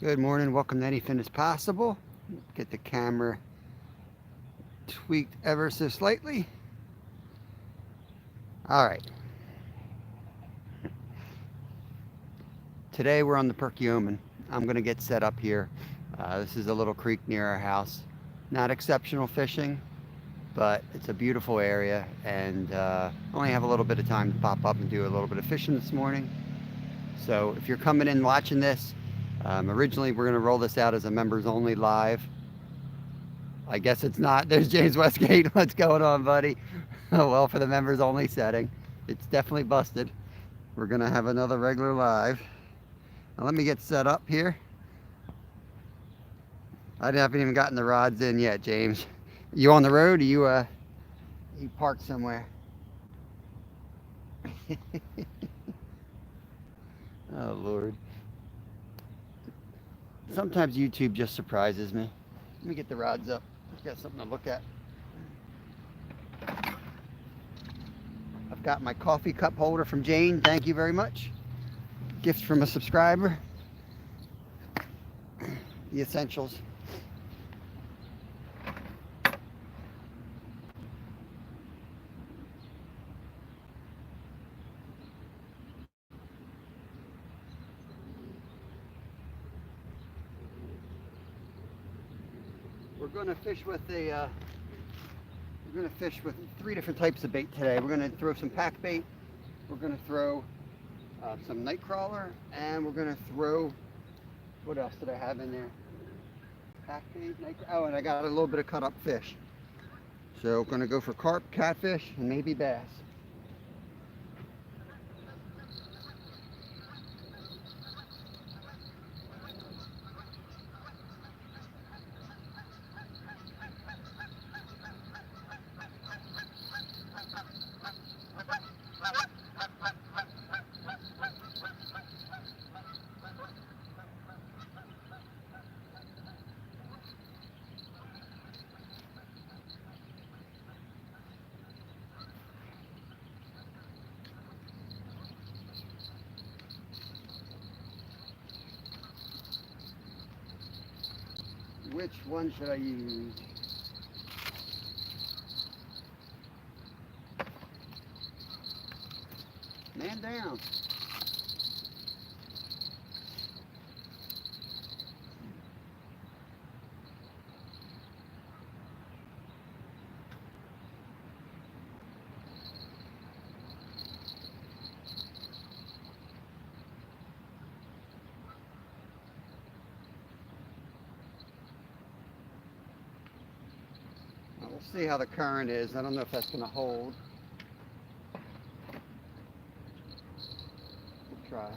Good morning, welcome to Anything is Possible. Get the camera tweaked ever so slightly. All right, today we're on the Perkiomen. I'm going to get set up here. This is a little creek near our house. Not exceptional fishing, but it's a beautiful area, and only have a little bit of time to pop up and do a little bit of fishing this morning. So if you're coming in watching this, originally we're going to roll this out as a members only live. I guess it's not. There's James Westgate. What's going on, buddy? Well, for the members only setting, it's definitely busted. We're going to have another regular live. Now, let me get set up here. I haven't even gotten the rods in yet, James. You on the road? Or you parked somewhere? Oh, Lord. Sometimes YouTube just surprises me. Let me get the rods up. Got something to look at. I've got my coffee cup holder from Jane. Thank you very much. Gift from a subscriber. The essentials. We're going to fish with three different types of bait today. We're going to throw some pack bait. We're going to throw some night crawler, and we're going to throw, what else did I have in there? Pack bait, oh, and I got a little bit of cut up fish. So we're going to go for carp, catfish, and maybe bass. Which one should I use? Man down. We'll see how the current is. I don't know if that's going to hold. We'll try.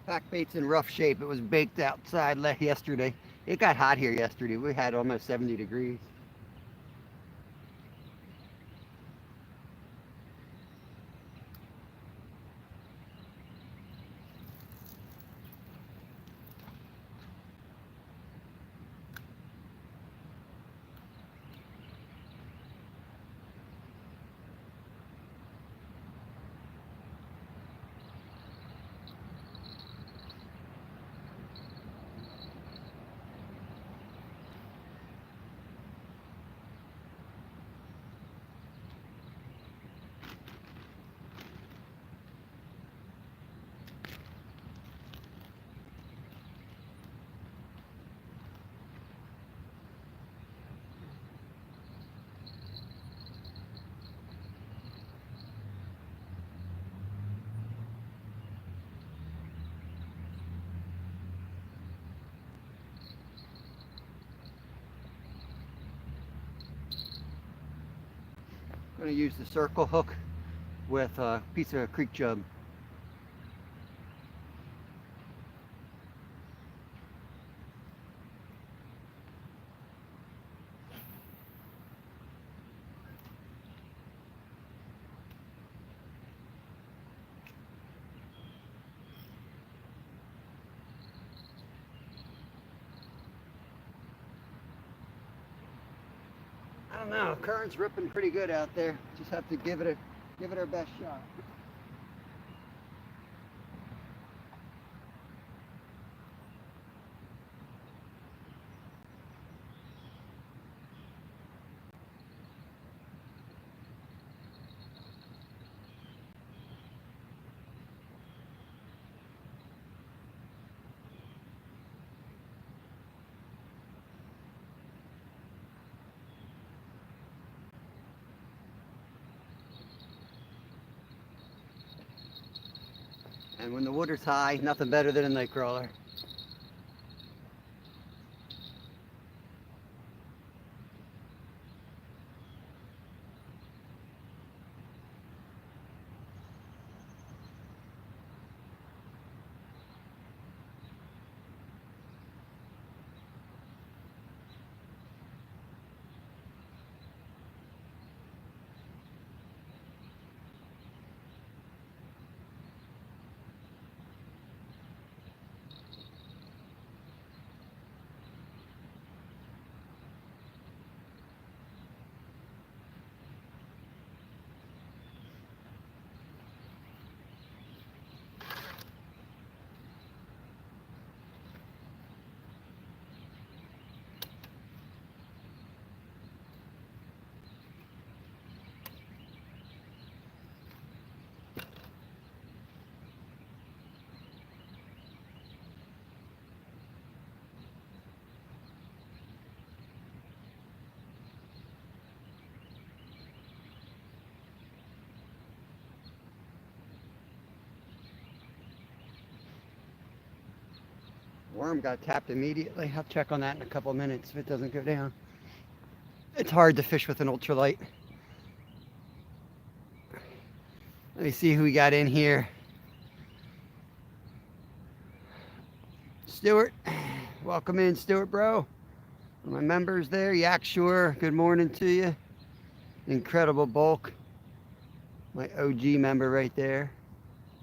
Pack bait's in rough shape. It was baked outside yesterday. It got hot here yesterday. We had almost 70 degrees. I'm going to use the circle hook with a piece of creek jub. I don't know, current's ripping pretty good out there. Just have to give it our best shot. And when the water's high, nothing better than a night crawler. Worm got tapped immediately. I'll check on that in a couple of minutes if it doesn't go down. It's hard to fish with an ultralight. Let me see who we got in here. Stuart, welcome in, Stuart, bro. My members there, Yak Shore, good morning to you. Incredible Bulk, my OG member right there.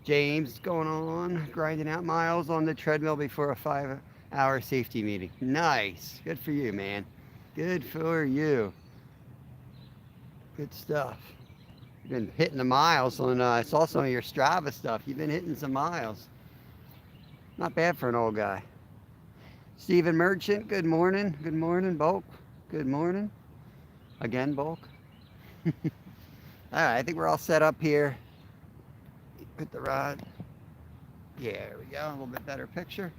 James, what's going on? Grinding out miles on the treadmill before a 5-hour safety meeting. Nice. Good for you, man. Good for you. Good stuff. You've been hitting the miles on, I saw some of your Strava stuff. You've been hitting some miles. Not bad for an old guy. Stephen Merchant, good morning. Good morning, Bulk. Good morning. Again, Bulk. All right, I think we're all set up here. Hit the rod. Yeah, there we go. A little bit better picture.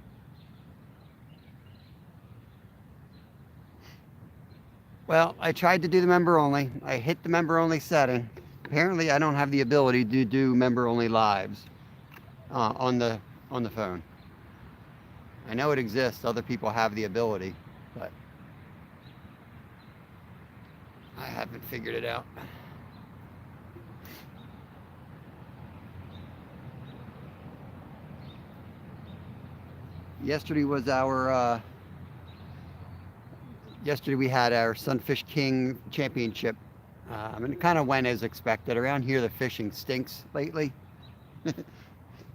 Well, I tried to do the member only. I hit the member only setting. Apparently, I don't have the ability to do member only lives on the phone. I know it exists. Other people have the ability, but I haven't figured it out. Yesterday was our yesterday we had our Sunfish King Championship, and it kind of went as expected. Around here, the fishing stinks lately.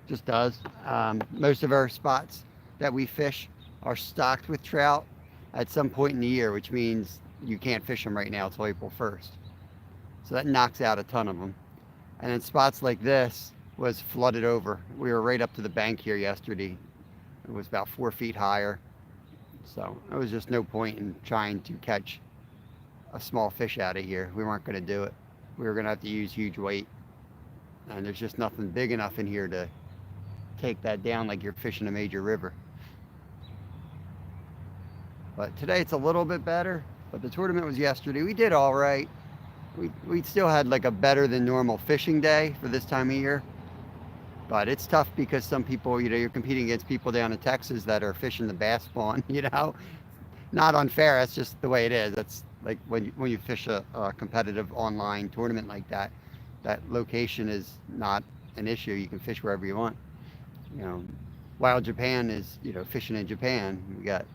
Just does. Most of our spots that we fish are stocked with trout at some point in the year, which means you can't fish them right now until April 1st. So that knocks out a ton of them. And then spots like this was flooded over. We were right up to the bank here yesterday. It was about 4 feet higher. So there was just no point in trying to catch a small fish out of here. We weren't going to do it. We were going to have to use huge weight. And there's just nothing big enough in here to take that down like you're fishing a major river. But today it's a little bit better. But the tournament was yesterday. We did all right. We still had like a better than normal fishing day for this time of year. But it's tough because some people, you're competing against people down in Texas that are fishing the bass spawn, Not unfair, that's just the way it is. That's Like when you fish a competitive online tournament like that, that location is not an issue. You can fish wherever you want. You know, while Japan is, you know, fishing in Japan, we got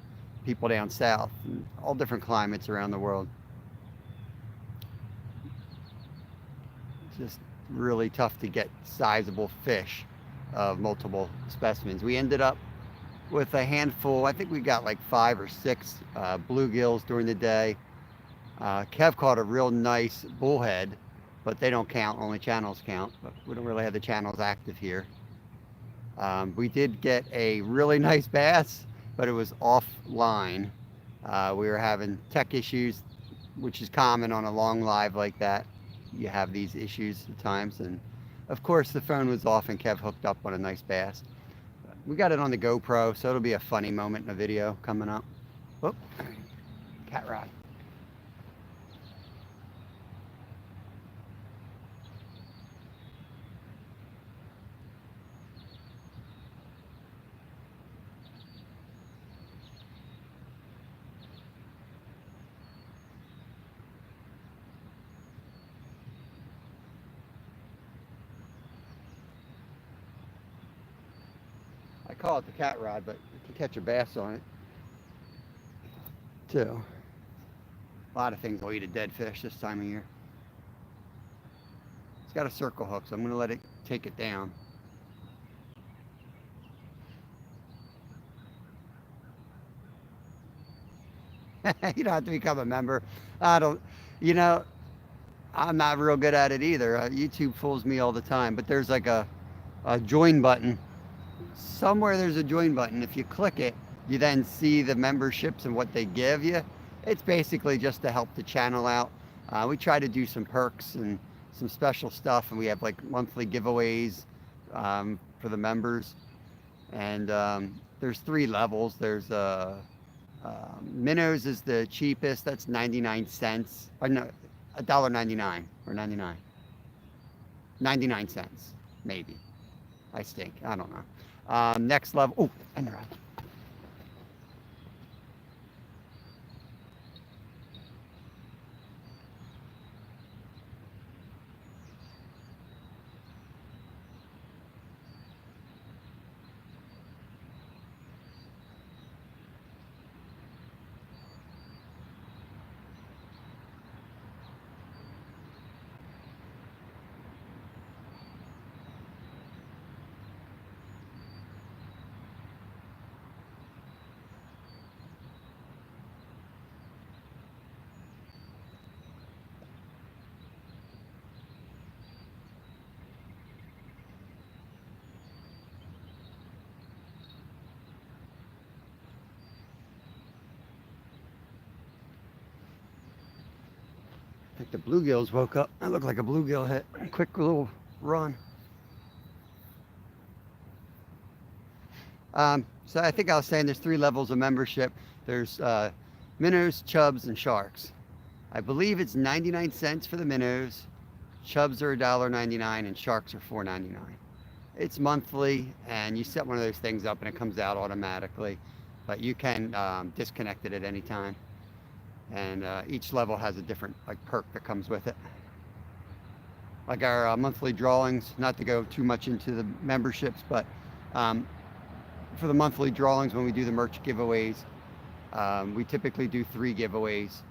people down south, and all different climates around the world. It's just really tough to get sizable fish of multiple specimens. We ended up with a handful. I think we got like 5 or 6 bluegills during the day. Kev caught a real nice bullhead, but they don't count. Only channels count. But we don't really have the channels active here. We did get a really nice bass, but it was offline. We were having tech issues, which is common on a long live like that. You have these issues at times, and of course the phone was off and Kev hooked up on a nice bass. We got it on the GoPro, so it'll be a funny moment in a video coming up. Whoop, cat rod. I call it the cat rod, but you can catch a bass on it too. A lot of things will eat a dead fish this time of year. It's got a circle hook, so I'm going to let it take it down. You don't have to become a member. I don't, you know, I'm not real good at it either. YouTube fools me all the time, but there's like a join button. Somewhere there's a join button. If you click it, you then see the memberships and what they give you. It's basically just to help the channel out. We try to do some perks and some special stuff, and we have like monthly giveaways for the members. And there's 3 levels. There's minnows is the cheapest. That's 99 cents. Or no, $1.99 or 99. 99 cents, maybe. I stink. I don't know. Next level. Oh, and they're out. I think the bluegills woke up. That looked like a bluegill hit. Quick little run. So I think I was saying there's 3 levels of membership. There's minnows, chubs, and sharks. I believe it's 99 cents for the minnows. Chubs are $1.99 and sharks are $4.99. It's monthly, and you set one of those things up and it comes out automatically. But you can disconnect it at any time. And each level has a different like perk that comes with it. Like our monthly drawings, not to go too much into the memberships, but for the monthly drawings when we do the merch giveaways, we typically do 3 giveaways.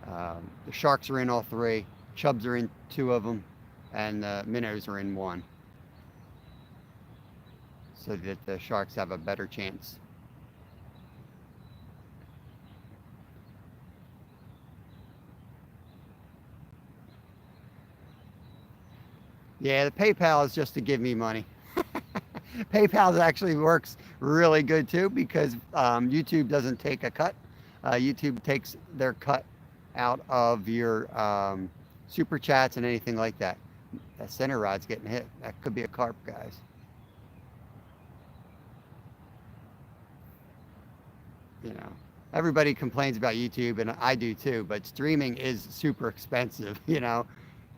The sharks are in all 3, chubs are in 2 of them, and the minnows are in 1. So that the sharks have a better chance. Yeah, the PayPal is just to give me money. PayPal actually works really good too because YouTube doesn't take a cut. YouTube takes their cut out of your super chats and anything like that. That center rod's getting hit. That could be a carp, guys. You know, everybody complains about YouTube, and I do too, but streaming is super expensive. You know,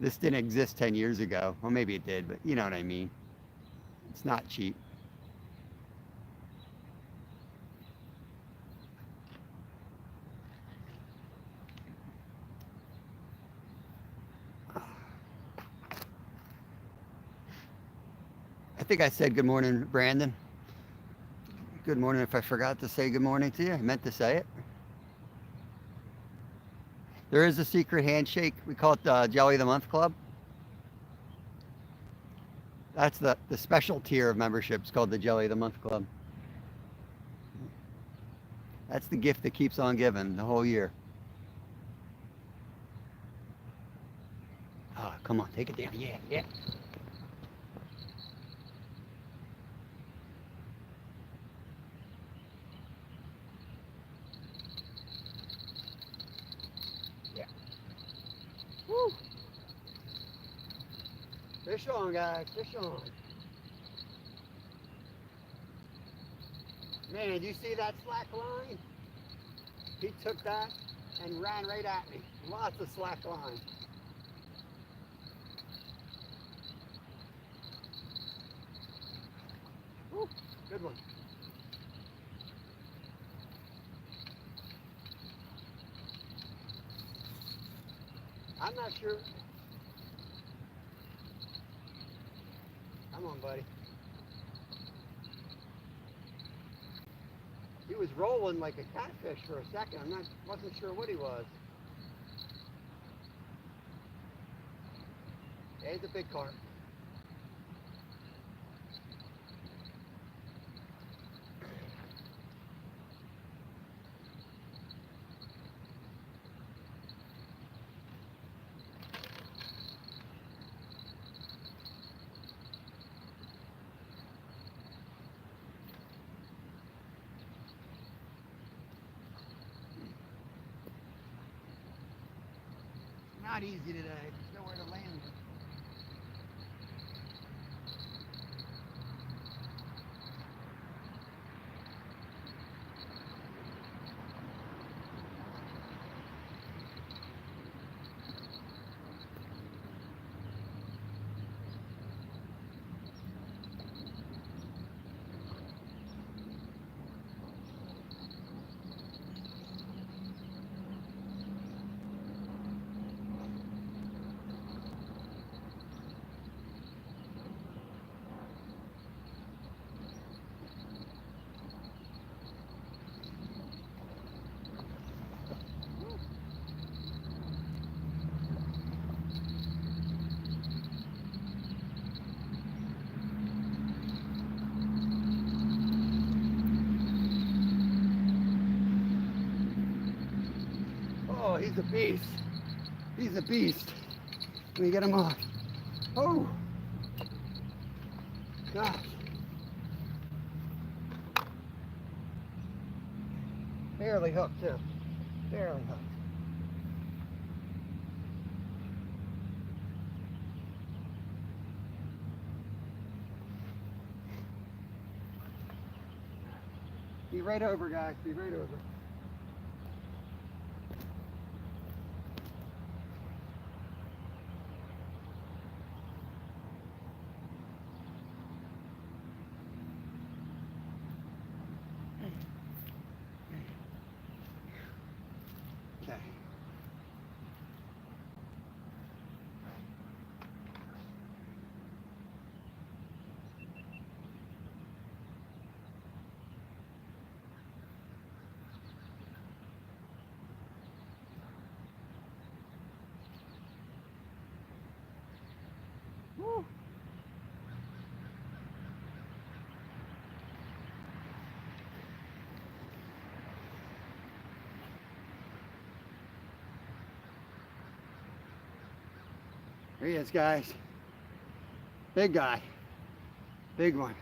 this didn't exist 10 years ago. Well, maybe it did, but you know what I mean. It's not cheap. I think I said good morning, Brandon. Good morning if I forgot to say good morning to you. I meant to say it. There is a secret handshake. We call it the Jelly of the Month Club. That's the special tier of membership. It's called the Jelly of the Month Club. That's the gift that keeps on giving the whole year. Ah, come on, take it down. Yeah, yeah. Yeah. Woo. Fish on, guys. Fish on. Man, do you see that slack line? He took that and ran right at me. Lots of slack line. Woo. Good one. I'm not sure. Come on, buddy. He was rolling like a catfish for a second. Wasn't sure what he was. Yeah, he's a big carp. Not easy today. There's nowhere to land. Oh, he's a beast. He's a beast. Let me get him off. Oh, gosh. Barely hooked, too. Barely hooked. Be right over, guys. Be right over. Okay. Woo. There he is, guys. Big guy. Big one.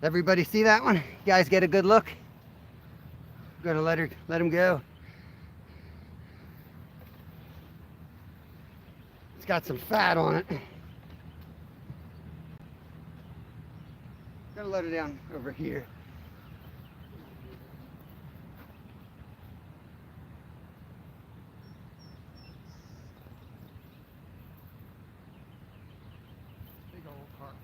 Everybody see that one? You guys get a good look? I'm gonna let him go. It's got some fat on it. Gonna let her down over here. Big old carp.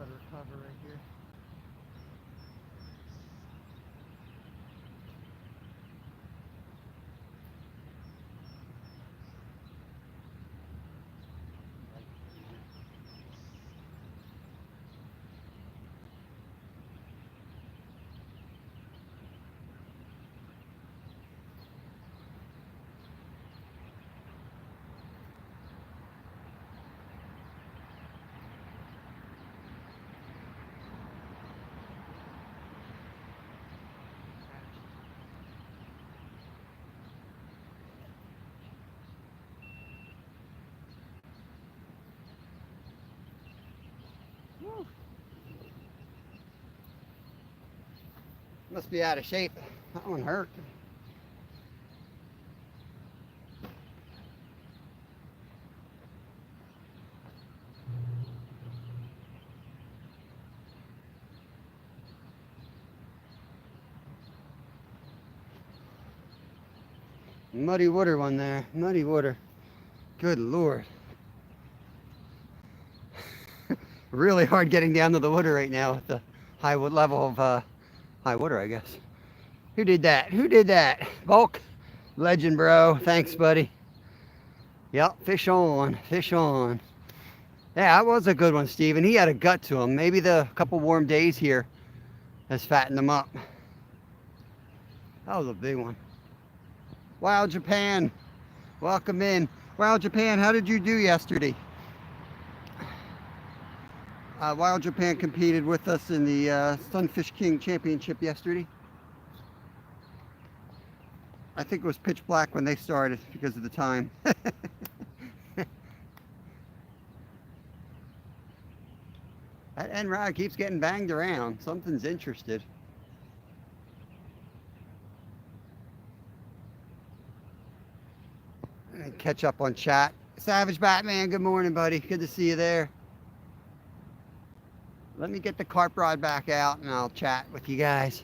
let her cover right here. Woo. Must be out of shape. That one hurt. Muddy water one there. Muddy water. Good Lord. Really hard getting down to the water right now with the high level of high water, I guess. Who did that? Who did that? Bulk? Legend, bro. Thanks, buddy. Yep, fish on. Fish on. Yeah, that was a good one, Steven. He had a gut to him. Maybe the couple warm days here has fattened him up. That was a big one. Wild Japan. Welcome in. Wild Japan, how did you do yesterday? Wild Japan competed with us in the Sunfish King Championship yesterday. I think it was pitch black when they started because of the time. That end rod keeps getting banged around. Something's interested. Catch up on chat. Savage Batman, good morning, buddy. Good to see you there. Let me get the carp rod back out and I'll chat with you guys.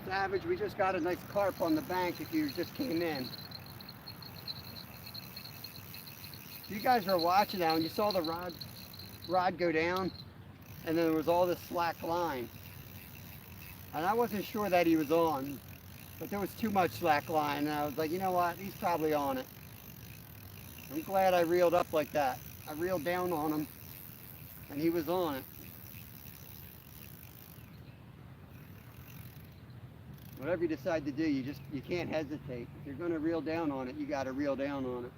Savage, we just got a nice carp on the bank if you just came in. You guys were watching that and you saw the rod go down and then there was all this slack line. And I wasn't sure that he was on, but there was too much slack line and I was like, you know what, he's probably on it. I'm glad I reeled up like that. I reeled down on him and he was on it. Whatever you decide to do, you can't hesitate. If you're going to reel down on it, you got to reel down on it.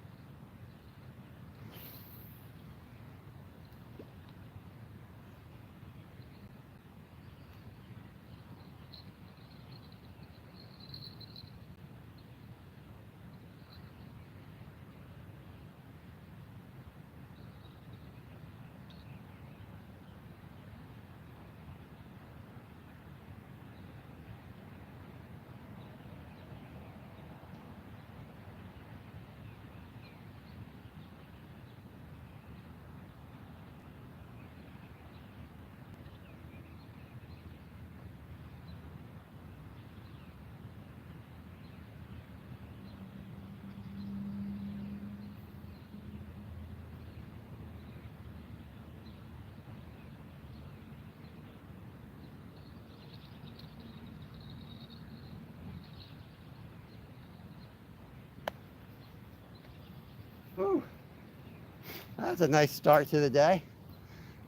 That's a nice start to the day.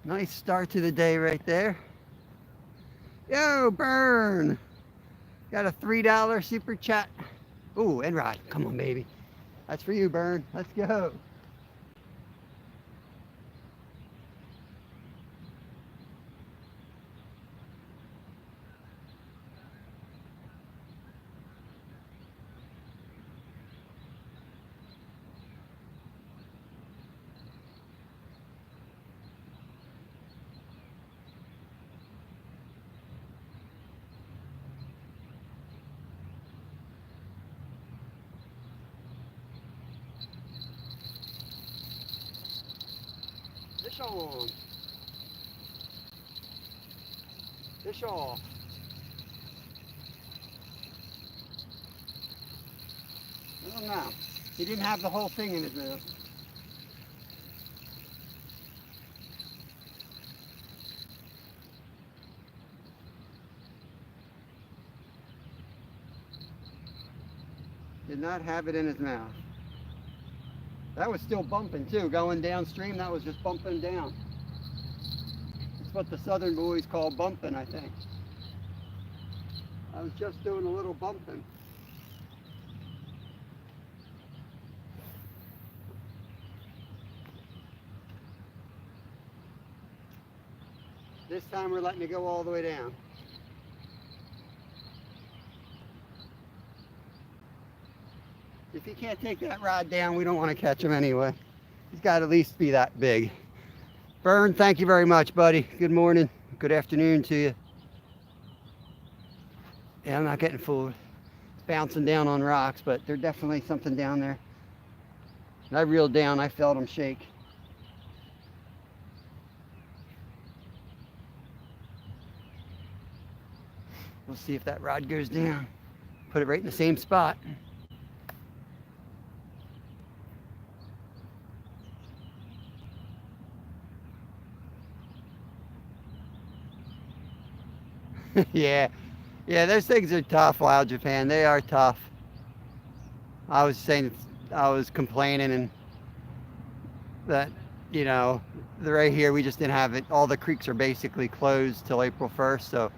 Nice start to the day right there. Yo, Burn! Got a $3 super chat. Ooh, Enrod, come on, baby. That's for you, Burn. Let's go. Fish on. Fish off. I don't know. He didn't have the whole thing in his mouth. Did not have it in his mouth. That was still bumping too, going downstream. That was just bumping down. That's what the southern boys call bumping, I think. I was just doing a little bumping. This time we're letting it go all the way down. If he can't take that rod down, we don't want to catch him anyway. He's got to at least be that big. Burn, thank you very much, buddy. Good morning. Good afternoon to you. Yeah, I'm not getting fooled. It's bouncing down on rocks, but there's definitely something down there. And I reeled down, I felt him shake. We'll see if that rod goes down. Put it right in the same spot. Yeah, those things are tough, Wild Japan. They are tough. I was saying, I was complaining and that, you know, right here we just didn't have it. All the creeks are basically closed till April 1st. So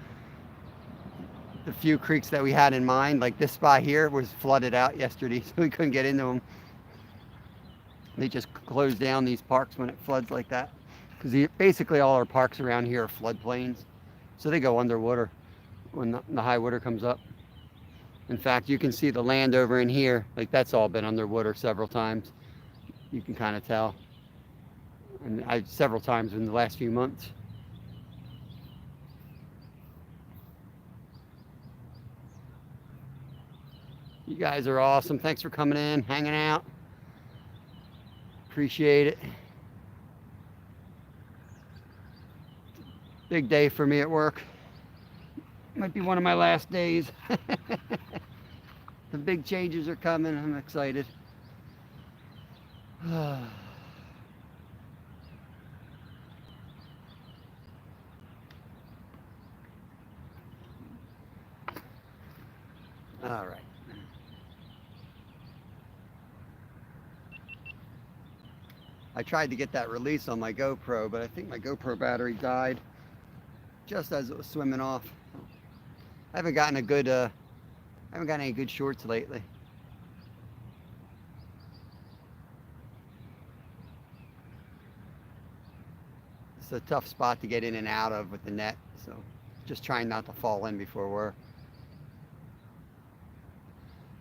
the few creeks that we had in mind, like this spot here, was flooded out yesterday, so we couldn't get into them. They just close down these parks when it floods like that. Because basically all our parks around here are floodplains. So they go underwater when the high water comes up. In fact, you can see the land over in here, like that's all been underwater several times. You can kind of tell. And several times in the last few months. You guys are awesome. Thanks for coming in, hanging out. Appreciate it. Big day for me at work. Might be one of my last days. The big changes are coming. I'm excited. All right. I tried to get that release on my GoPro, but I think my GoPro battery died just as it was swimming off. I haven't gotten any good shorts lately. It's a tough spot to get in and out of with the net, so just trying not to fall in before work.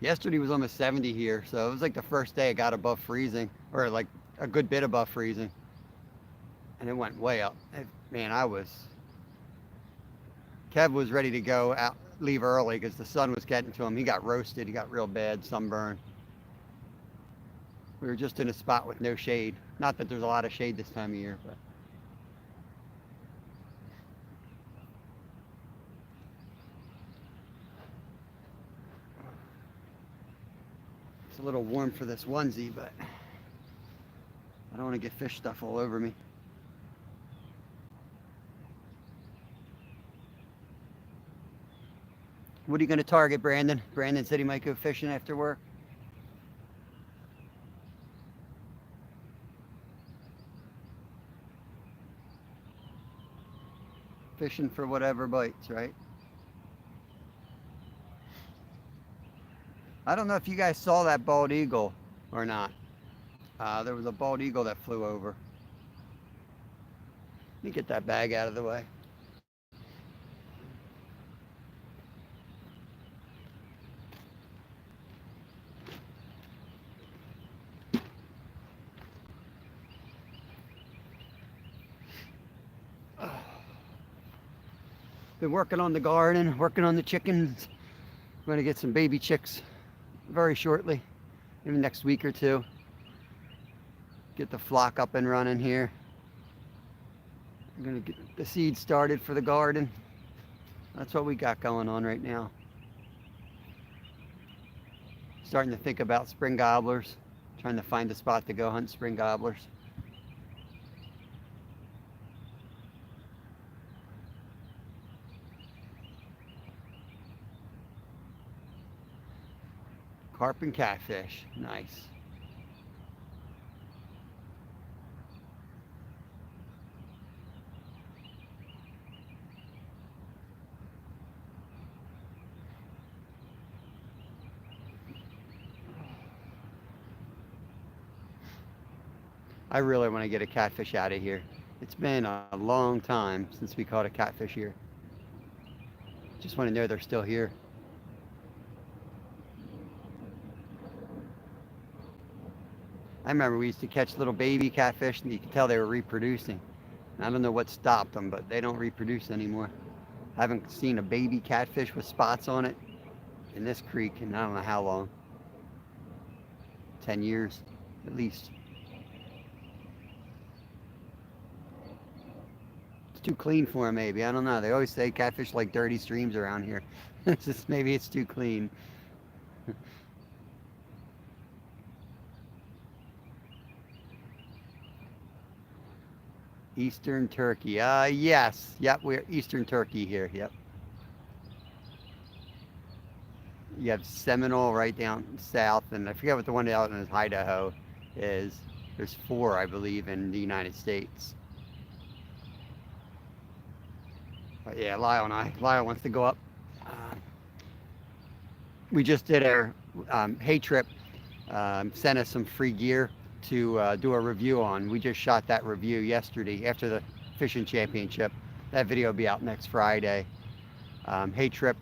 Yesterday was almost 70 here, so it was like the first day it got above freezing, or like a good bit above freezing. And it went way up. Man, Kev was ready to go out, leave early because the sun was getting to him. He got roasted. He got real bad sunburn. We were just in a spot with no shade. Not that there's a lot of shade this time of year, but. It's a little warm for this onesie, but I don't want to get fish stuff all over me. What are you going to target, Brandon? Brandon said he might go fishing after work. fishing for whatever bites, right? I don't know if you guys saw that bald eagle or not. There was a bald eagle that flew over. Let me get that bag out of the way. Been working on the garden, working on the chickens. I'm going to get some baby chicks very shortly, maybe next week or two. Get the flock up and running here. I'm going to get the seeds started for the garden. That's what we got going on right now. Starting to think about spring gobblers, trying to find a spot to go hunt spring gobblers. Carp and catfish, nice. I really want to get a catfish out of here. It's been a long time since we caught a catfish here. Just want to know they're still here. I remember we used to catch little baby catfish and you could tell they were reproducing. I don't know what stopped them, but they don't reproduce anymore. I haven't seen a baby catfish with spots on it in this creek in I don't know how long. 10 years at least. It's too clean for them maybe. I don't know. They always say catfish like dirty streams around here. It's just maybe it's too clean. Eastern Turkey. Yes. Yep, we're Eastern Turkey here. Yep. You have Seminole right down south, and I forget what the one out in Idaho is. There's 4, I believe, in the United States. But yeah, Lyle wants to go up. We just did our Hey Trip, sent us some free gear to do a review on. We just shot that review yesterday after the fishing championship. That video will be out next Friday. HeyTrip.net.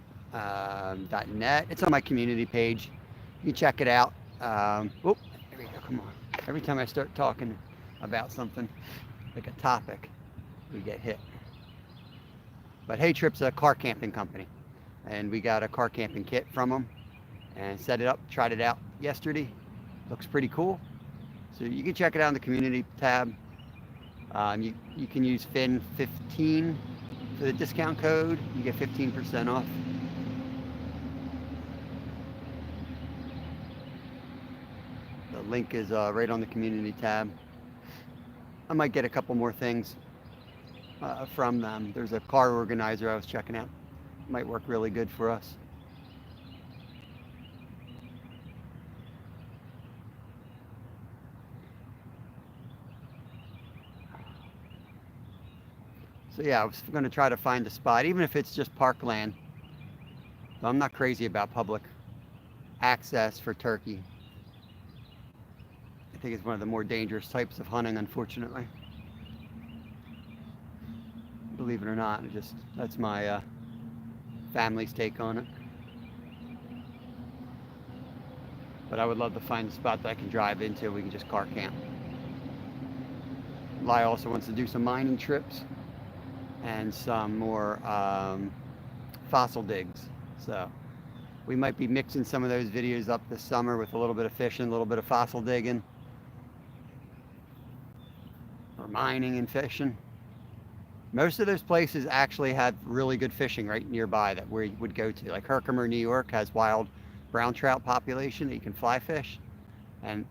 It's on my community page. You can check it out. There we go. Come on. Every time I start talking about something, like a topic, we get hit. But Hey Trip's a car camping company, and we got a car camping kit from them and set it up, tried it out yesterday. Looks pretty cool. So you can check it out in the community tab. You can use Finn15 for the discount code. You get 15% off. The link is right on the community tab. I might get a couple more things from them. There's a car organizer I was checking out. Might work really good for us. So yeah, I was going to try to find a spot, even if it's just parkland. I'm not crazy about public access for turkey. I think it's one of the more dangerous types of hunting, unfortunately. Believe it or not, that's my family's take on it. But I would love to find a spot that I can drive into. We can just car camp. Lai also wants to do some mining trips and some more fossil digs. So we might be mixing some of those videos up this summer with a little bit of fishing, a little bit of fossil digging, or mining and fishing. Most of those places actually have really good fishing right nearby that we would go to. Like Herkimer, New York has wild brown trout population that you can fly fish, and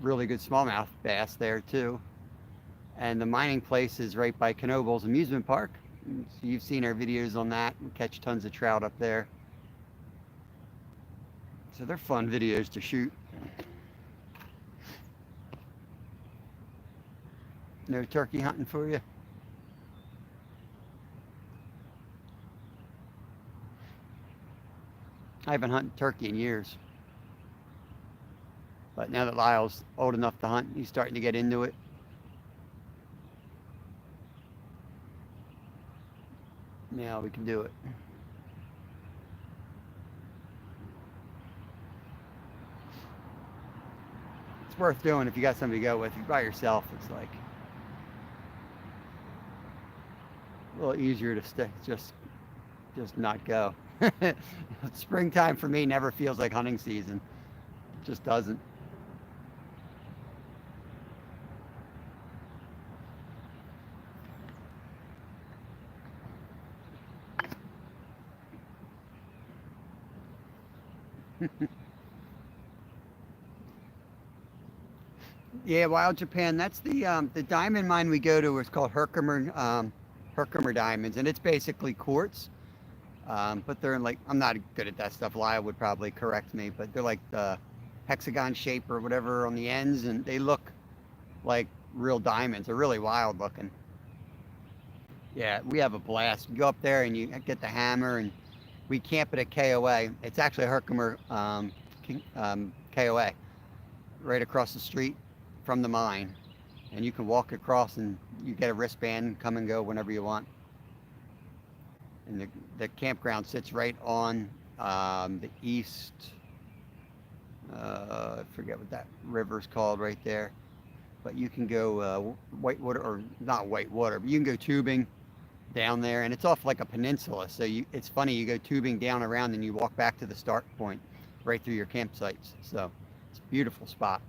really good smallmouth bass there too. And the mining place is right by Knoebels Amusement Park. So you've seen our videos on that. We catch tons of trout up there. So they're fun videos to shoot. No turkey hunting for you? I haven't hunted turkey in years. But now that Lyle's old enough to hunt, he's starting to get into it. Now we can do it. It's worth doing if you got somebody to go with. If you're by yourself, it's like a little easier to stay, just not go. Springtime for me never feels like hunting season. It just doesn't. Yeah, Wild Japan. That's the diamond mine we go to is called Herkimer Diamonds, and it's basically quartz. But they're like, I'm not good at that stuff. Lyle would probably correct me, but they're like the hexagon shape or whatever on the ends, and they look like real diamonds. They're really wild looking. Yeah, we have a blast. You go up there and you get the hammer, and we camp it at KOA. It's actually a Herkimer KOA right across the street from the mine, and you can walk across and you get a wristband, come and go whenever you want. And the campground sits right on the east, I forget what that river's called right there, but you can go whitewater, or not whitewater, but you can go tubing down there, and it's off like a peninsula, so it's funny, you go tubing down around and you walk back to the start point right through your campsites. So it's a beautiful spot.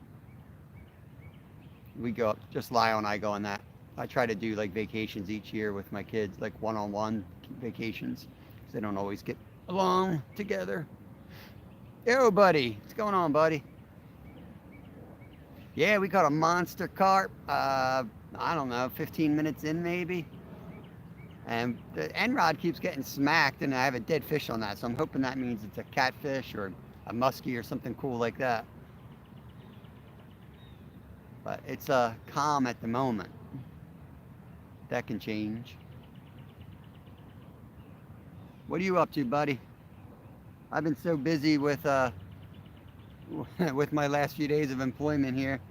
We go up, just Lyle and I go on that. I try to do like vacations each year with my kids, like one-on-one vacations, because they don't always get along together. Yo, buddy, what's going on, buddy? Yeah, we caught a monster carp. I don't know, 15 minutes in maybe. And the end rod keeps getting smacked, and I have a dead fish on that, so I'm hoping that means it's a catfish or a muskie or something cool like that. But it's calm at the moment. That can change. What are you up to, buddy? I've been so busy with with my last few days of employment here.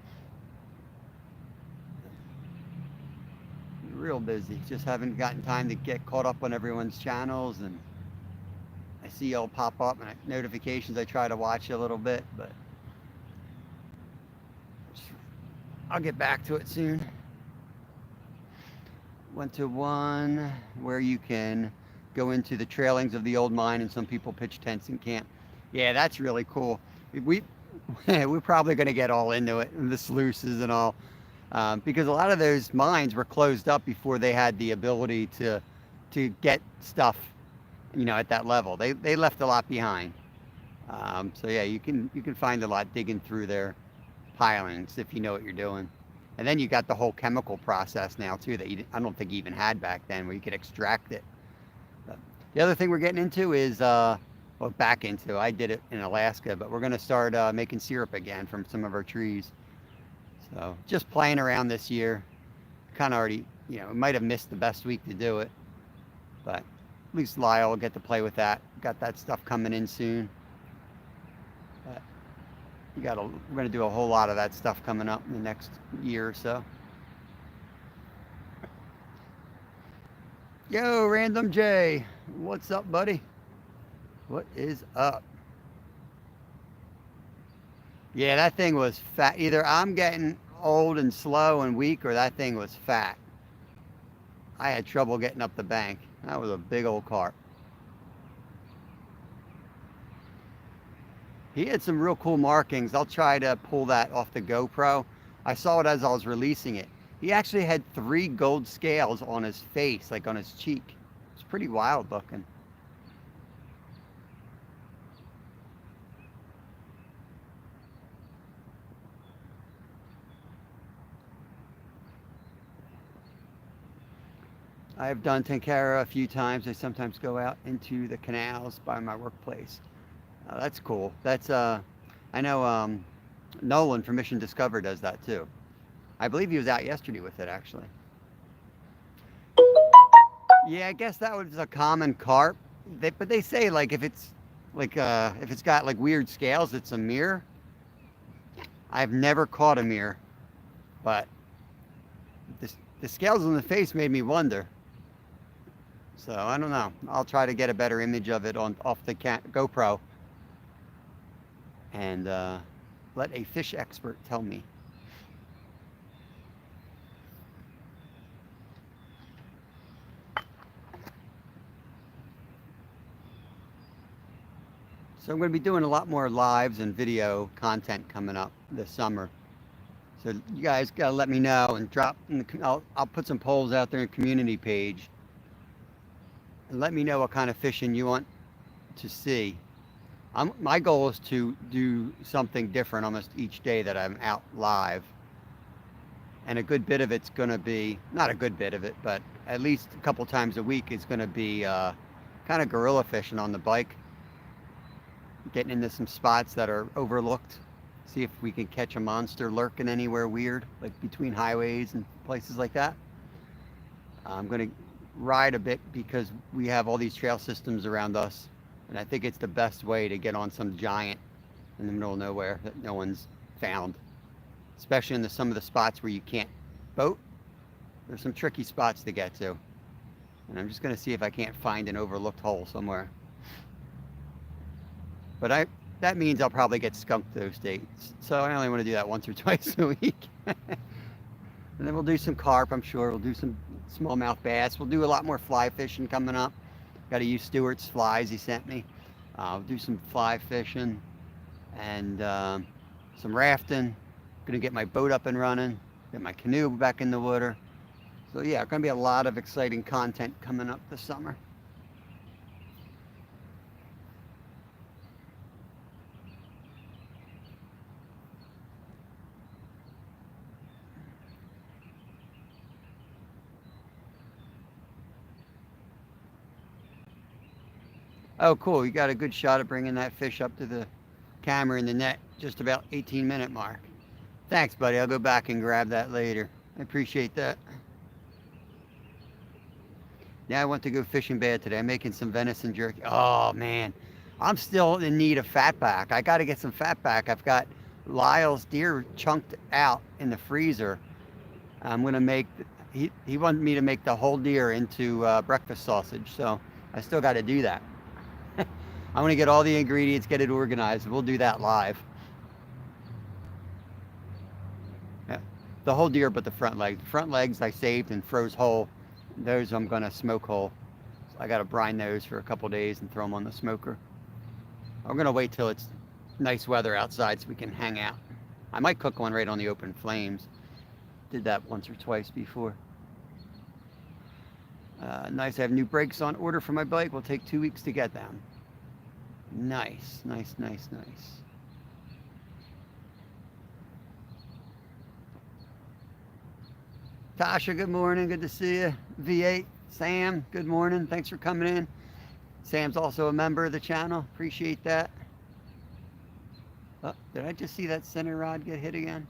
Real busy. Just haven't gotten time to get caught up on everyone's channels, and I see y'all pop up and notifications. I try to watch a little bit, but I'll get back to it soon. Went to one where you can go into the trailings of the old mine, and some people pitch tents and camp. Yeah, that's really cool. We're probably going to get all into it, and the sluices and all, because a lot of those mines were closed up before they had the ability to get stuff, at that level. They left a lot behind. So yeah, you can find a lot digging through their pilings if you know what you're doing. And then you got the whole chemical process now too that I don't think you even had back then, where you could extract it. But the other thing we're getting into is, I did it in Alaska, but we're going to start making syrup again from some of our trees. So just playing around this year. Kind of already, we might have missed the best week to do it, but at least Lyle will get to play with that. Got that stuff coming in soon. But we're going to do a whole lot of that stuff coming up in the next year or so. Yo, Random J, what's up, buddy? What is up? Yeah, that thing was fat. Either I'm getting old and slow and weak, or that thing was fat. I had trouble getting up the bank. That was a big old carp. He had some real cool markings. I'll try to pull that off the GoPro. I saw it as I was releasing it. He actually had 3 gold scales on his face, like on his cheek. It's pretty wild looking. I have done Tenkara a few times. I sometimes go out into the canals by my workplace. That's cool. That's I know Nolan from Mission Discover does that too. I believe he was out yesterday with it, actually. Yeah, I guess that was a common carp. But they say, like, if it's Like if it's got like weird scales, it's a mirror. I've never caught a mirror, but the scales on the face made me wonder. So I don't know. I'll try to get a better image of it on off the GoPro and let a fish expert tell me. So I'm going to be doing a lot more lives and video content coming up this summer. So you guys got to let me know and drop in the, I'll put some polls out there in the community page and let me know what kind of fishing you want to see. My goal is to do something different almost each day that I'm out live. And a good bit of it's going to be, not a good bit of it, but at least a couple times a week is going to be kind of guerrilla fishing on the bike. Getting into some spots that are overlooked. See if we can catch a monster lurking anywhere weird, like between highways and places like that. I'm going to ride a bit because we have all these trail systems around us. And I think it's the best way to get on some giant in the middle of nowhere that no one's found. Especially in some of the spots where you can't boat. There's some tricky spots to get to. And I'm just going to see if I can't find an overlooked hole somewhere. But that means I'll probably get skunked those days. So I only want to do that once or twice a week. And then we'll do some carp, I'm sure. We'll do some smallmouth bass. We'll do a lot more fly fishing coming up. Got to use Stewart's flies he sent me. We'll do some fly fishing and some rafting. Gonna get my boat up and running. Get my canoe back in the water. So yeah, gonna be a lot of exciting content coming up this summer. Oh, cool. You got a good shot at bringing that fish up to the camera in the net, just about 18-minute mark. Thanks, buddy. I'll go back and grab that later. I appreciate that. Now I want to go fishing bad today. I'm making some venison jerky. Oh, man. I'm still in need of fatback. I got to get some fatback. I've got Lyle's deer chunked out in the freezer. I'm going to make, he wanted me to make the whole deer into breakfast sausage, so I still got to do that. I'm going to get all the ingredients, get it organized. We'll do that live. Yeah, the whole deer but the front legs. The front legs I saved and froze whole. Those I'm going to smoke whole. So I got to brine those for a couple days and throw them on the smoker. I'm going to wait till it's nice weather outside so we can hang out. I might cook one right on the open flames. Did that once or twice before. Nice. I have new brakes on order for my bike. Will take 2 weeks to get them. Nice, nice, nice, nice. Tasha, good morning. Good to see you. V8, Sam, good morning. Thanks for coming in. Sam's also a member of the channel. Appreciate that. Oh, did I just see that center rod get hit again?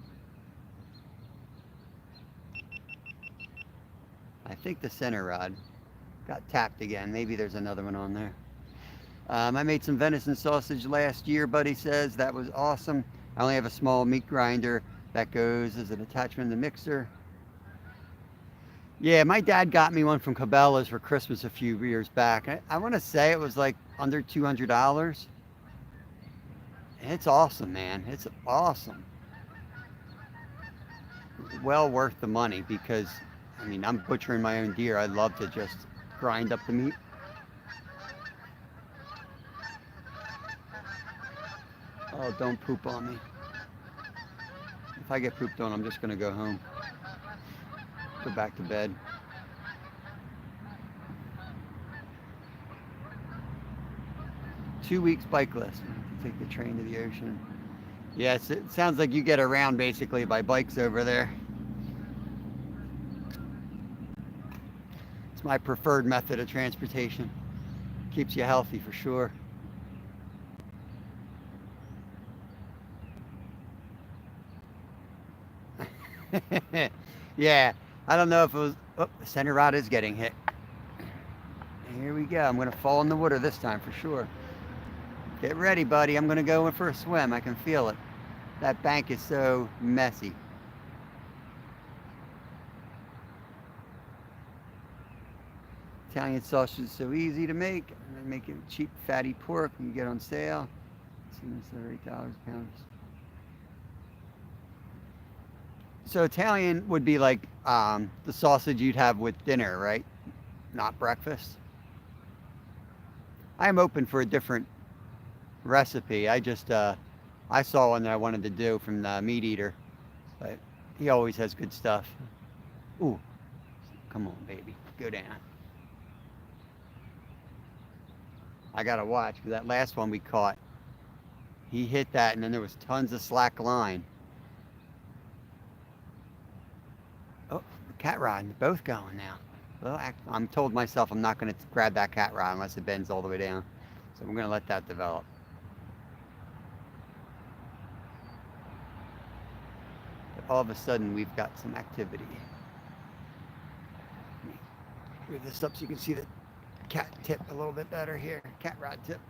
I think the center rod got tapped again. Maybe there's another one on there. I made some venison sausage last year, Buddy says. That was awesome. I only have a small meat grinder that goes as an attachment in the mixer. Yeah, my dad got me one from Cabela's for Christmas a few years back. I want to say it was like under $200. It's awesome, man. It's awesome. Well worth the money because, I mean, I'm butchering my own deer. I'd love to just grind up the meat. Oh, don't poop on me. If I get pooped on, I'm just going to go home. Go back to bed. Two weeks bike lesson. Take the train to the ocean. Yes, it sounds like you get around basically by bikes over there. It's my preferred method of transportation. Keeps you healthy for sure. Yeah, I don't know if it was, oh, the center rod is getting hit. Here we go. I'm going to fall in the water this time for sure. Get ready, buddy. I'm gonna go in for a swim. I can feel it. That bank is so messy. Italian sausage is so easy to make. And they make it cheap, fatty pork. You get on sale. It's $8 a pound. So Italian would be like the sausage you'd have with dinner, right? Not breakfast. I am open for a different recipe. I saw one that I wanted to do from the Meat Eater, but he always has good stuff. Ooh, come on, baby, go down. I gotta watch because that last one we caught, he hit that, and then there was tons of slack line. Oh, the cat rod, they're both going now. Well, I'm told myself I'm not going to grab that cat rod unless it bends all the way down, so I'm going to let that develop. But all of a sudden, we've got some activity. Move this up so you can see the cat tip a little bit better here. Cat rod tip.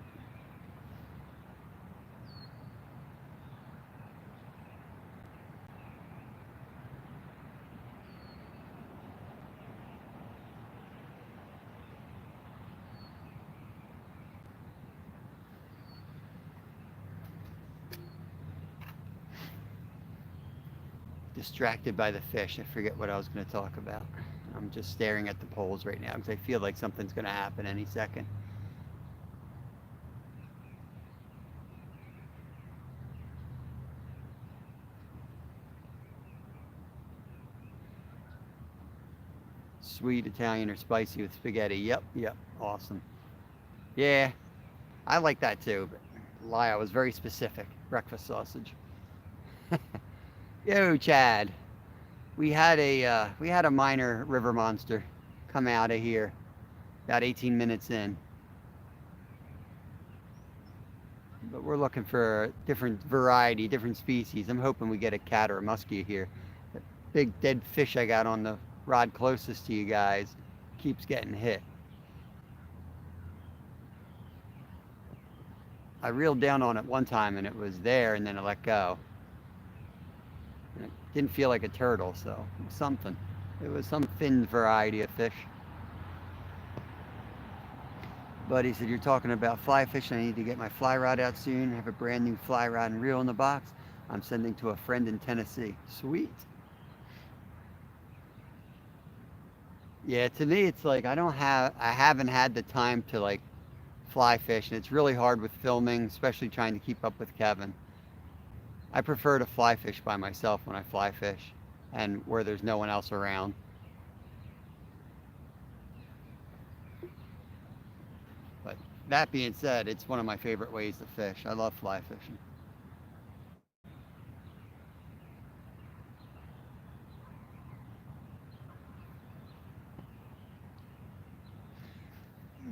Distracted by the fish. I forget what I was going to talk about. I'm just staring at the poles right now because I feel like something's going to happen any second. Sweet Italian or spicy with spaghetti. Yep, yep, awesome. Yeah, I like that too, but Lyle was very specific. Breakfast sausage. Yo, Chad. We had a minor river monster come out of here about 18 minutes in. But we're looking for a different variety, different species. I'm hoping we get a cat or a muskie here. The big dead fish I got on the rod closest to you guys keeps getting hit. I reeled down on it one time and it was there and then it let go. And it didn't feel like a turtle, so it was something. It was some thin variety of fish. Buddy said, you're talking about fly fishing. I need to get my fly rod out soon. I have a brand new fly rod and reel in the box. I'm sending to a friend in Tennessee. Sweet. Yeah, to me, it's like I haven't had the time to like fly fish, and it's really hard with filming, especially trying to keep up with Kevin. I prefer to fly fish by myself when I fly fish and where there's no one else around. But that being said, it's one of my favorite ways to fish. I love fly fishing.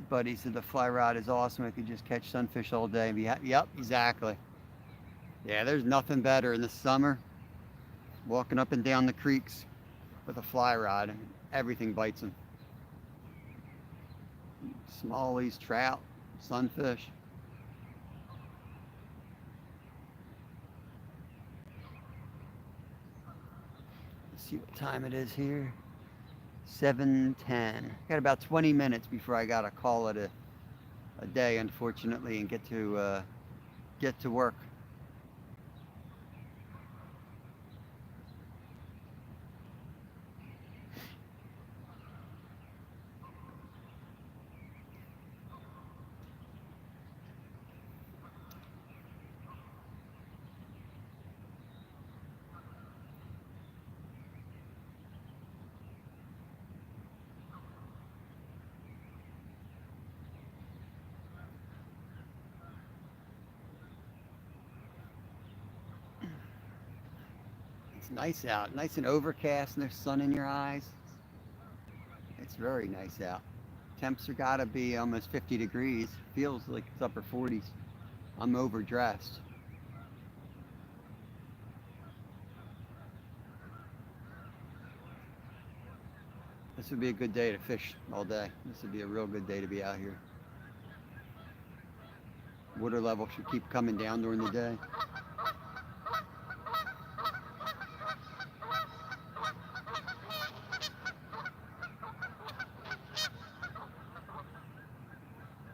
Buddy said the fly rod is awesome. I could just catch sunfish all day and be happy. Yep, exactly. Yeah, there's nothing better in the summer walking up and down the creeks with a fly rod and everything bites them. Smallies, trout, sunfish. Let's see what time it is here. 7:10. Got about 20 minutes before I gotta call it a day, unfortunately, and get to work. It's nice out, nice and overcast, and there's sun in your eyes. It's very nice out. Temps are gotta be almost 50 degrees. Feels like it's upper 40s. I'm overdressed. This would be a good day to fish all day. This would be a real good day to be out here. Water level should keep coming down during the day.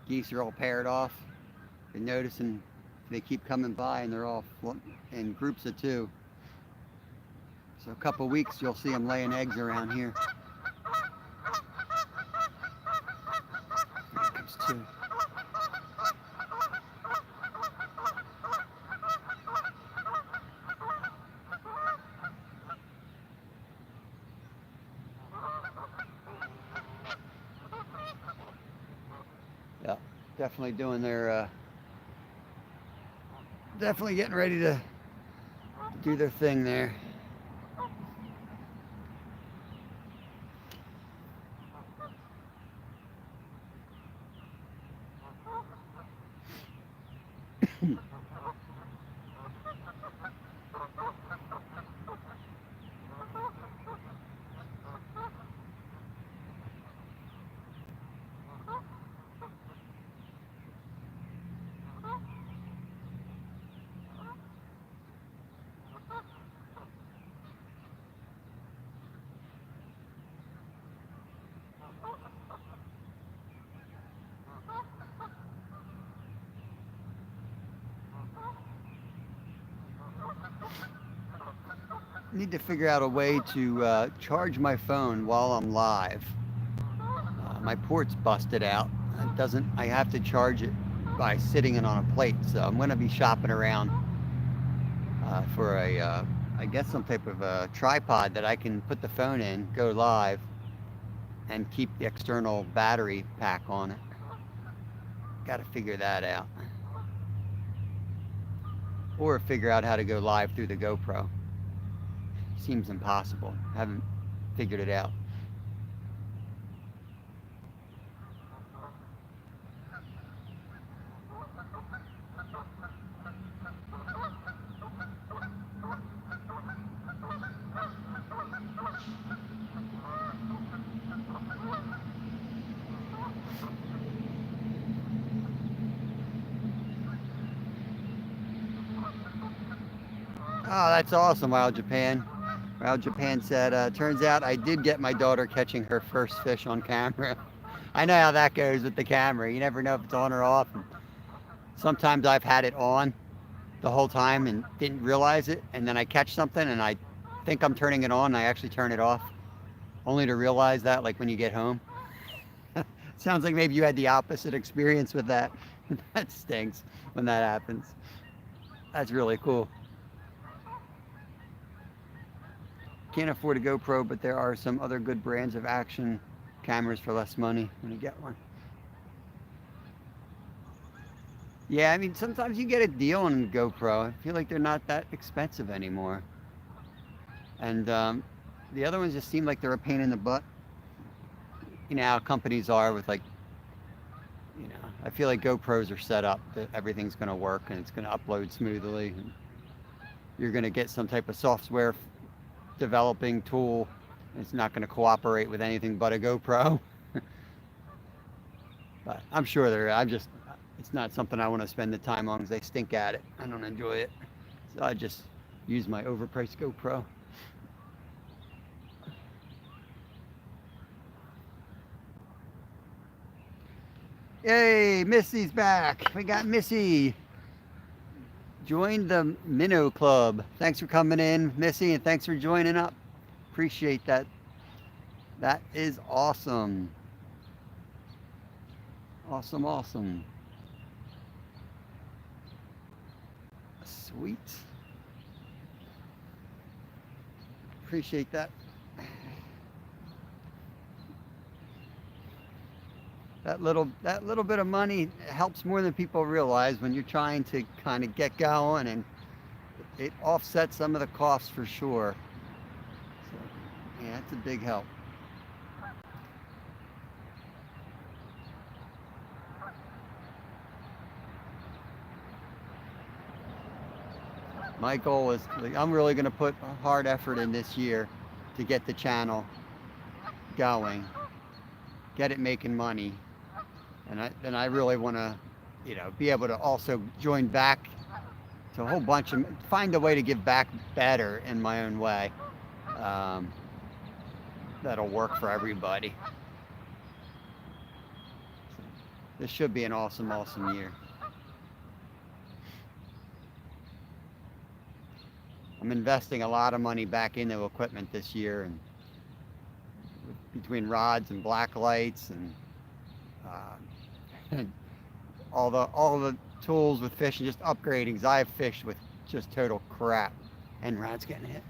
Geese are all paired off. You're noticing they keep coming by and they're all in groups of two. So a couple weeks you'll see them laying eggs around here. Here comes two. Yeah, definitely doing their, definitely getting ready to do their thing there. Need to figure out a way to charge my phone while I'm live. My port's busted out. It doesn't. I have to charge it by sitting it on a plate. So I'm going to be shopping around for I guess some type of a tripod that I can put the phone in, go live, and keep the external battery pack on it. Got to figure that out. Or figure out how to go live through the GoPro. Seems impossible. Haven't figured it out. Oh, that's awesome, Wild Japan. Wild Japan said, turns out I did get my daughter catching her first fish on camera. I know how that goes with the camera. You never know if it's on or off. And sometimes I've had it on the whole time and didn't realize it. And then I catch something and I think I'm turning it on and I actually turn it off. Only to realize that like when you get home. Sounds like maybe you had the opposite experience with that. That stinks when that happens. That's really cool. Can't afford a GoPro, but there are some other good brands of action cameras for less money when you get one. Yeah, I mean, sometimes you get a deal on GoPro. I feel like they're not that expensive anymore. And the other ones just seem like they're a pain in the butt. You know how companies are with like, you know, I feel like GoPros are set up that everything's going to work and it's going to upload smoothly. And you're going to get some type of software developing tool. It's not going to cooperate with anything but a GoPro. But I'm sure it's not something I want to spend the time on because they stink at it. I don't enjoy it. So I just use my overpriced GoPro. Yay, Missy's back. We got Missy. Join the Minnow Club. Thanks for coming in, Missy, and thanks for joining up. Appreciate that. That is awesome. Awesome, awesome. Sweet. Appreciate that. That little bit of money helps more than people realize when you're trying to kind of get going, and it offsets some of the costs for sure. So, yeah, it's a big help. My goal is, I'm really going to put a hard effort in this year to get the channel going, get it making money. And I really want to be able to also join back to a whole bunch of, find a way to give back better in my own way. Um, that'll work for everybody. This should be an awesome, awesome year. I'm investing a lot of money back into equipment this year, and between rods and black lights and all the tools with fishing, just upgrading. Cause I have fished with just total crap, and Rod's getting hit.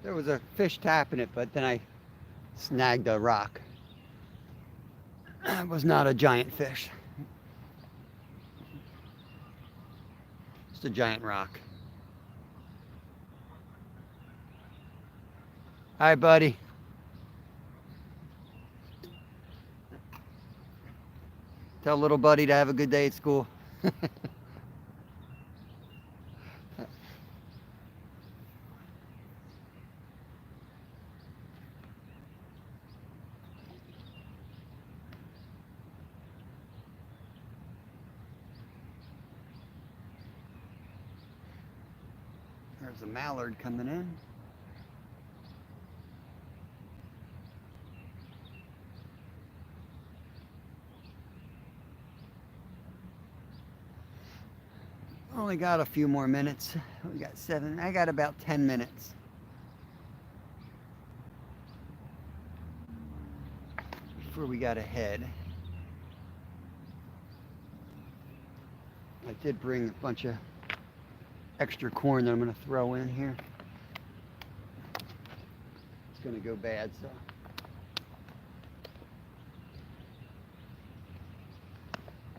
There was a fish tapping it, but then I snagged a rock. It was not a giant fish. Just a giant rock. Hi, buddy. Tell little buddy to have a good day at school. There's a mallard coming in. Only got a few more minutes. We got 7. I got about 10 minutes. Before we got ahead. I did bring a bunch of extra corn that I'm going to throw in here. It's going to go bad, so.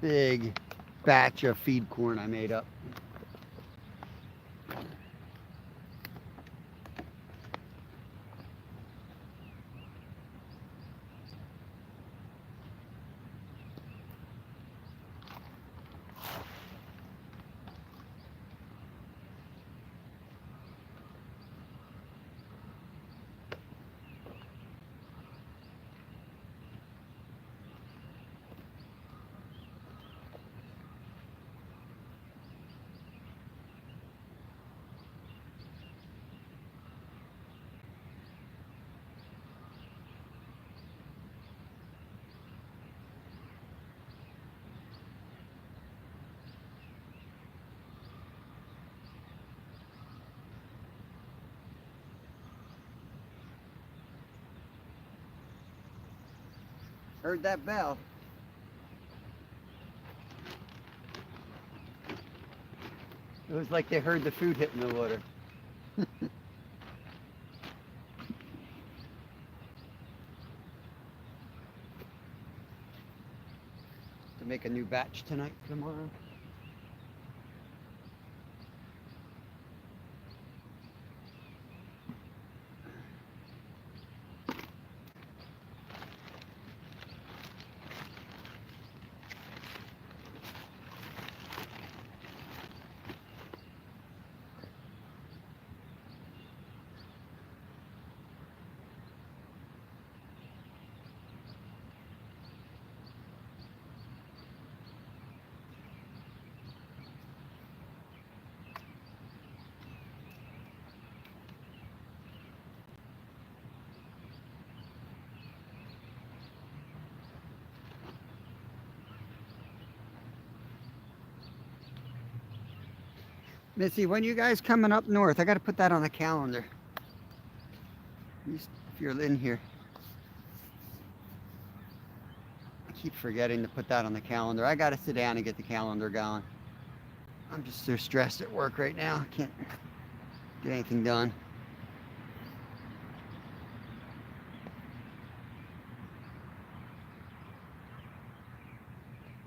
Big batch of feed corn I made up. Heard that bell. It was like they heard the food hitting the water. To make a new batch tonight for tomorrow. Missy, when you guys coming up north? I got to put that on the calendar. If you're in here. I keep forgetting to put that on the calendar. I got to sit down and get the calendar going. I'm just so stressed at work right now. I can't get anything done.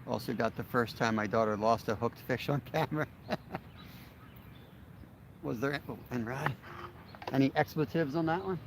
Also got the first time my daughter lost a hooked fish on camera. Was there, oh, and Rod, any expletives on that one?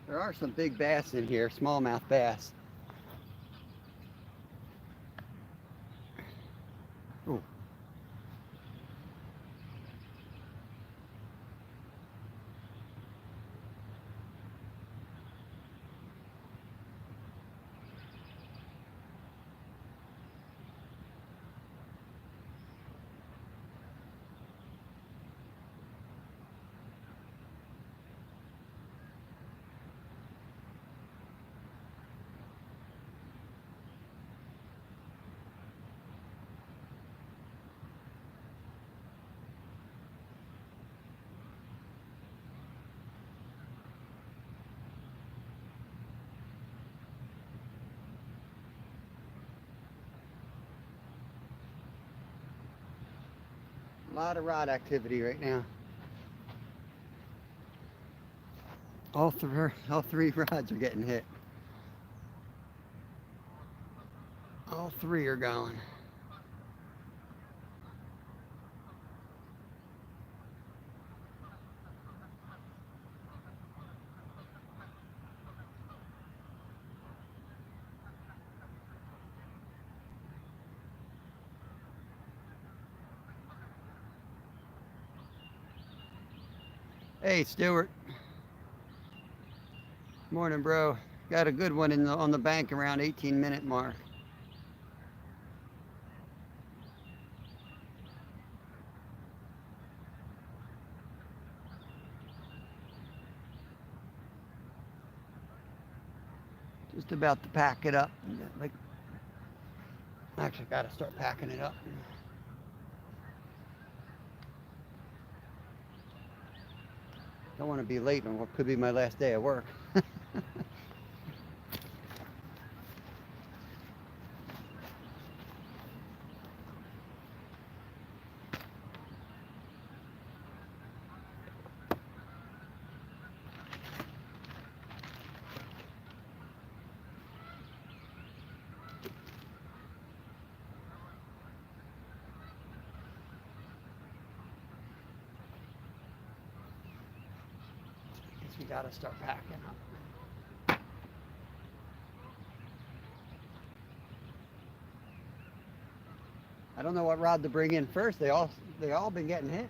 There are some big bass in here, smallmouth bass. Ooh. A lot of rod activity right now. All three rods are getting hit. All three are going. Hey, Stuart. Morning, bro. Got a good one on the bank around 18-minute mark. Just about to pack it up. Like, actually, got to start packing it up. Don't want to be late on what could be my last day of work. Guess we got to start packing up. I don't know what rod to bring in first. They all They all been getting hit.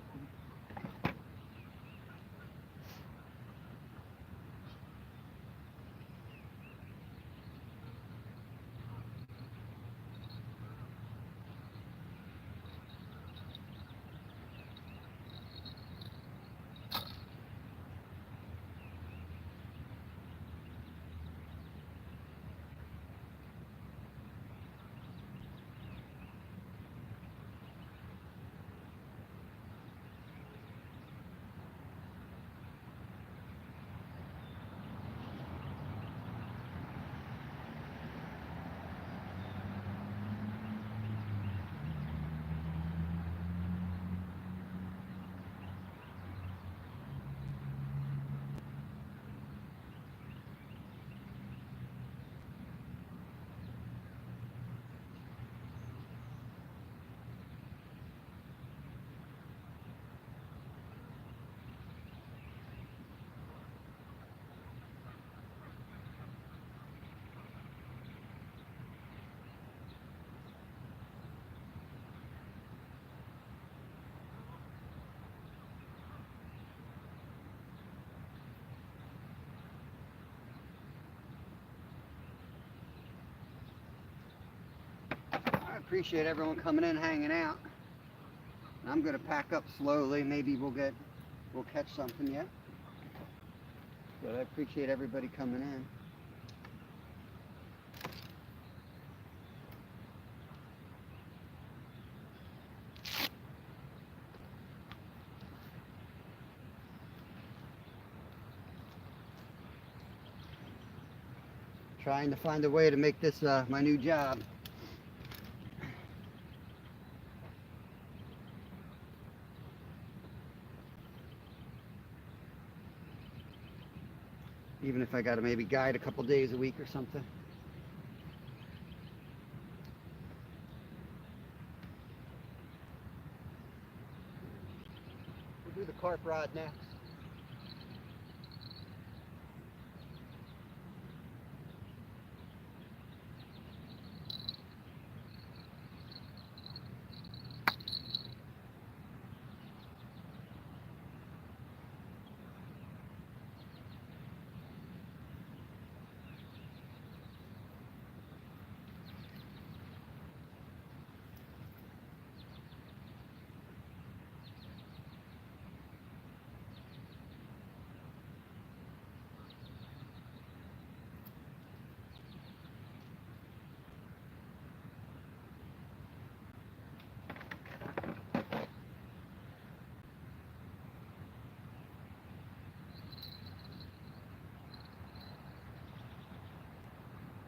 I appreciate everyone coming in, hanging out. I'm gonna pack up slowly. Maybe we'll catch something yet. But I appreciate everybody coming in. Trying to find a way to make this my new job. Even if I gotta maybe guide a couple days a week or something. We'll do the carp rod next.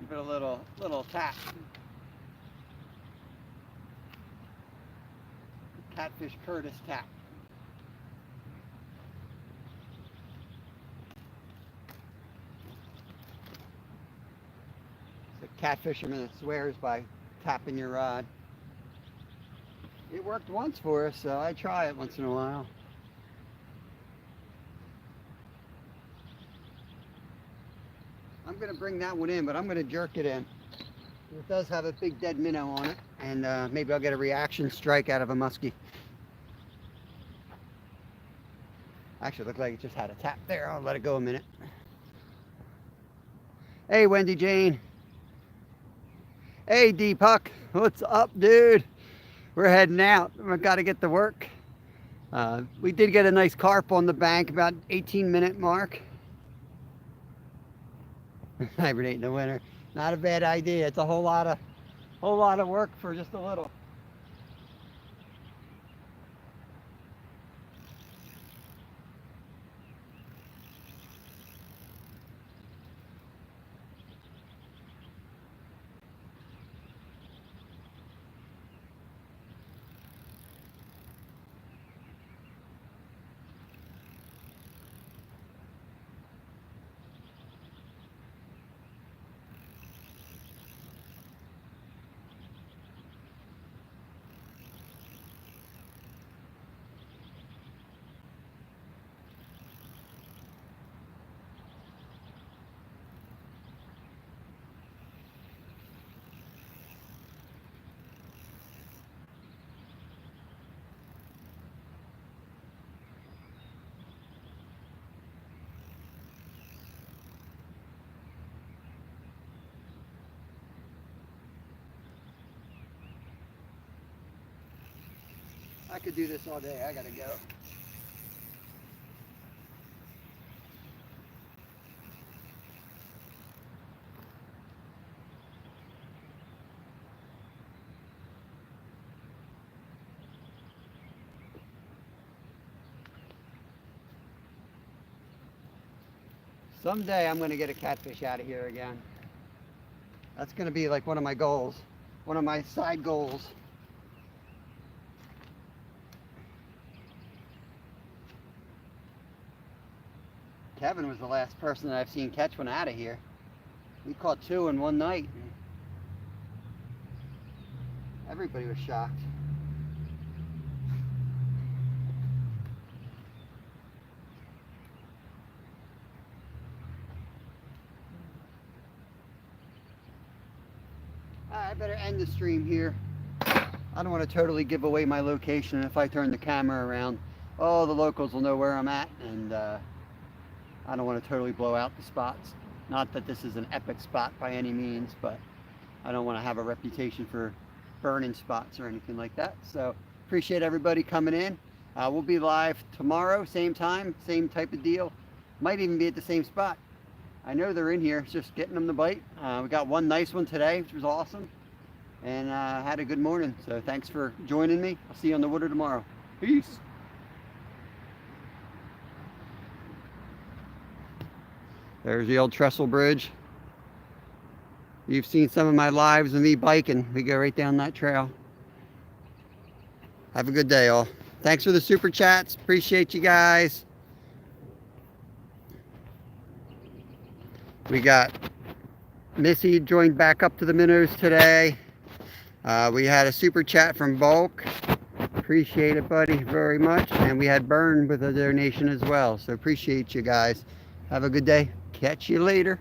Give it a little tap. Catfish Curtis tap. It's a catfisherman that swears by tapping your rod. It worked once for us, so I try it once in a while. I'm going to bring that one in, but I'm going to jerk it in. It does have a big dead minnow on it, and maybe I'll get a reaction strike out of a muskie. Actually, it looked like it just had a tap there. I'll let it go a minute. Hey, Wendy Jane. Hey, Deepak. What's up, dude? We're heading out. We've got to get to work. We did get a nice carp on the bank, about 18-minute mark. Hibernate in the winter. Not a bad idea. It's a whole lot of work for just a little. I could do this all day. I gotta go. Someday I'm gonna get a catfish out of here again. That's gonna be like one of my goals, one of my side goals. Kevin was the last person that I've seen catch one out of here. We caught 2 in one night. Everybody was shocked. I better end the stream here. I don't want to totally give away my location. If I turn the camera around, all the locals will know where I'm at, and I don't want to totally blow out the spots. Not that this is an epic spot by any means, but I don't want to have a reputation for burning spots or anything like that. So appreciate everybody coming in. We'll be live tomorrow, same time, same type of deal. Might even be at the same spot. I know they're in here, it's just getting them to bite. We got one nice one today, which was awesome. And had a good morning. So thanks for joining me. I'll see you on the water tomorrow. Peace. There's the old trestle bridge. You've seen some of my lives of me biking. We go right down that trail. Have a good day, all. Thanks for the super chats. Appreciate you guys. We got Missy joined back up to the minnows today. We had a super chat from Bulk. Appreciate it, buddy, very much. And we had Burn with a donation as well. So appreciate you guys. Have a good day. Catch you later.